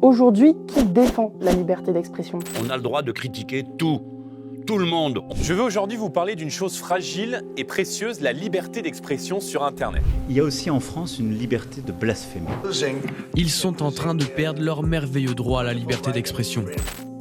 Aujourd'hui, qui défend la liberté d'expression? On a le droit de critiquer tout le monde. Je veux aujourd'hui vous parler d'une chose fragile et précieuse, la liberté d'expression sur Internet. Il y a aussi en France une liberté de blasphémer. Ils sont en train de perdre leur merveilleux droit à la liberté d'expression.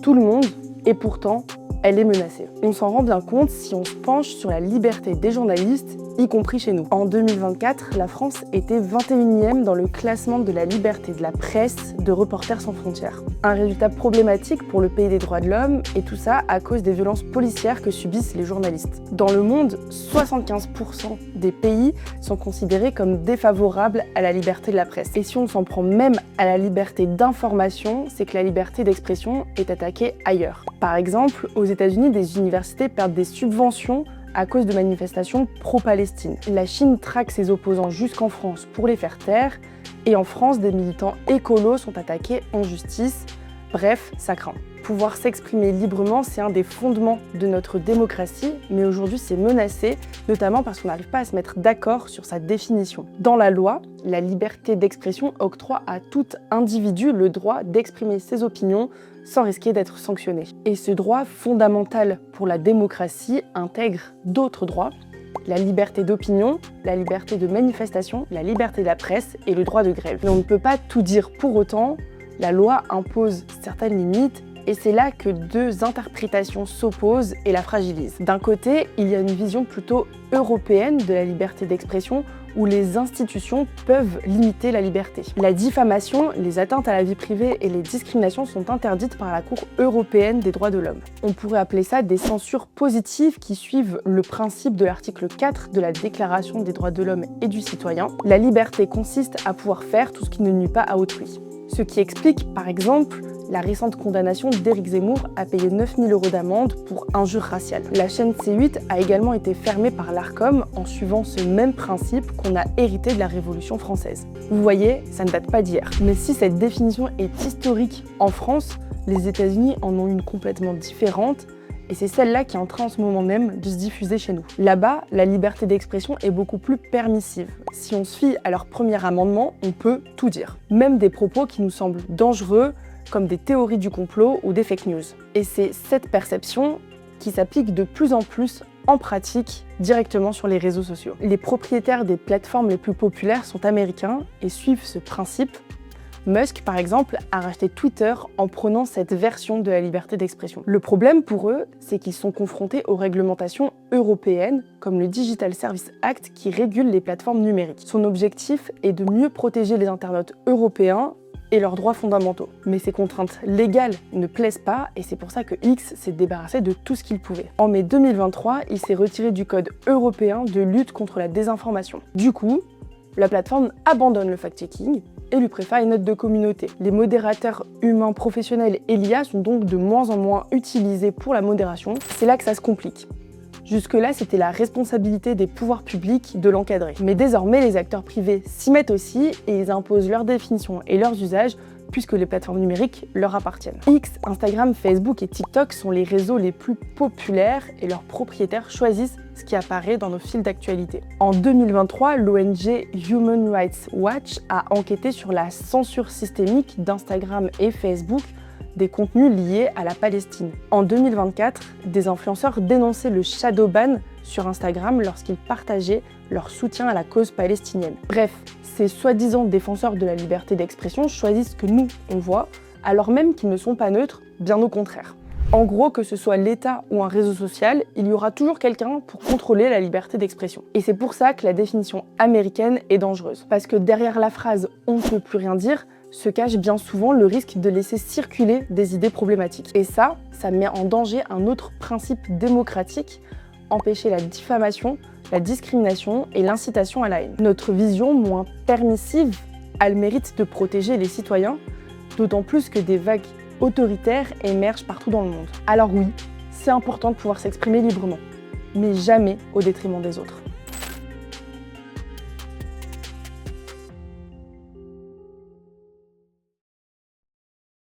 Tout le monde, et pourtant, elle est menacée. On s'en rend bien compte si on se penche sur la liberté des journalistes, y compris chez nous. En 2024, la France était 21e dans le classement de la liberté de la presse de Reporters sans frontières. Un résultat problématique pour le pays des droits de l'homme, et tout ça à cause des violences policières que subissent les journalistes. Dans le monde, 75% des pays sont considérés comme défavorables à la liberté de la presse. Et si on s'en prend même à la liberté d'information, c'est que la liberté d'expression est attaquée ailleurs. Par exemple, aux États-Unis, des universités perdent des subventions à cause de manifestations pro-Palestine. La Chine traque ses opposants jusqu'en France pour les faire taire, et en France, des militants écolos sont attaqués en justice. Bref, ça craint. Pouvoir s'exprimer librement, c'est un des fondements de notre démocratie, mais aujourd'hui c'est menacé, notamment parce qu'on n'arrive pas à se mettre d'accord sur sa définition. Dans la loi, la liberté d'expression octroie à tout individu le droit d'exprimer ses opinions sans risquer d'être sanctionné. Et ce droit fondamental pour la démocratie intègre d'autres droits: la liberté d'opinion, la liberté de manifestation, la liberté de la presse et le droit de grève. Mais on ne peut pas tout dire pour autant, la loi impose certaines limites, et c'est là que deux interprétations s'opposent et la fragilisent. D'un côté, il y a une vision plutôt européenne de la liberté d'expression, où les institutions peuvent limiter la liberté. La diffamation, les atteintes à la vie privée et les discriminations sont interdites par la Cour européenne des droits de l'homme. On pourrait appeler ça des censures positives qui suivent le principe de l'article 4 de la Déclaration des droits de l'homme et du citoyen. La liberté consiste à pouvoir faire tout ce qui ne nuit pas à autrui. Ce qui explique, par exemple, la récente condamnation d'Éric Zemmour à payer 9 000 € d'amende pour injure raciale. La chaîne C8 a également été fermée par l'Arcom en suivant ce même principe qu'on a hérité de la Révolution française. Vous voyez, ça ne date pas d'hier. Mais si cette définition est historique en France, les États-Unis en ont une complètement différente, et c'est celle-là qui est en train en ce moment même de se diffuser chez nous. Là-bas, la liberté d'expression est beaucoup plus permissive. Si on se fie à leur premier amendement, on peut tout dire. Même des propos qui nous semblent dangereux, comme des théories du complot ou des fake news. Et c'est cette perception qui s'applique de plus en plus en pratique directement sur les réseaux sociaux. Les propriétaires des plateformes les plus populaires sont américains et suivent ce principe. Musk, par exemple, a racheté Twitter en prenant cette version de la liberté d'expression. Le problème pour eux, c'est qu'ils sont confrontés aux réglementations européennes, comme le Digital Services Act qui régule les plateformes numériques. Son objectif est de mieux protéger les internautes européens et leurs droits fondamentaux. Mais ces contraintes légales ne plaisent pas, et c'est pour ça que X s'est débarrassé de tout ce qu'il pouvait. En mai 2023, il s'est retiré du code européen de lutte contre la désinformation. Du coup, la plateforme abandonne le fact-checking et lui préfère une note de communauté. Les modérateurs humains professionnels et l'IA sont donc de moins en moins utilisés pour la modération. C'est là que ça se complique. Jusque-là, c'était la responsabilité des pouvoirs publics de l'encadrer. Mais désormais, les acteurs privés s'y mettent aussi et ils imposent leurs définitions et leurs usages puisque les plateformes numériques leur appartiennent. X, Instagram, Facebook et TikTok sont les réseaux les plus populaires et leurs propriétaires choisissent ce qui apparaît dans nos fils d'actualité. En 2023, l'ONG Human Rights Watch a enquêté sur la censure systémique d'Instagram et Facebook des contenus liés à la Palestine. En 2024, des influenceurs dénonçaient le shadow ban sur Instagram lorsqu'ils partageaient leur soutien à la cause palestinienne. Bref, ces soi-disant défenseurs de la liberté d'expression choisissent ce que nous, on voit, alors même qu'ils ne sont pas neutres, bien au contraire. En gros, que ce soit l'État ou un réseau social, il y aura toujours quelqu'un pour contrôler la liberté d'expression. Et c'est pour ça que la définition américaine est dangereuse. Parce que derrière la phrase « on ne peut plus rien dire », se cache bien souvent le risque de laisser circuler des idées problématiques. Et ça met en danger un autre principe démocratique, empêcher la diffamation, la discrimination et l'incitation à la haine. Notre vision moins permissive a le mérite de protéger les citoyens, d'autant plus que des vagues autoritaires émergent partout dans le monde. Alors oui, c'est important de pouvoir s'exprimer librement, mais jamais au détriment des autres.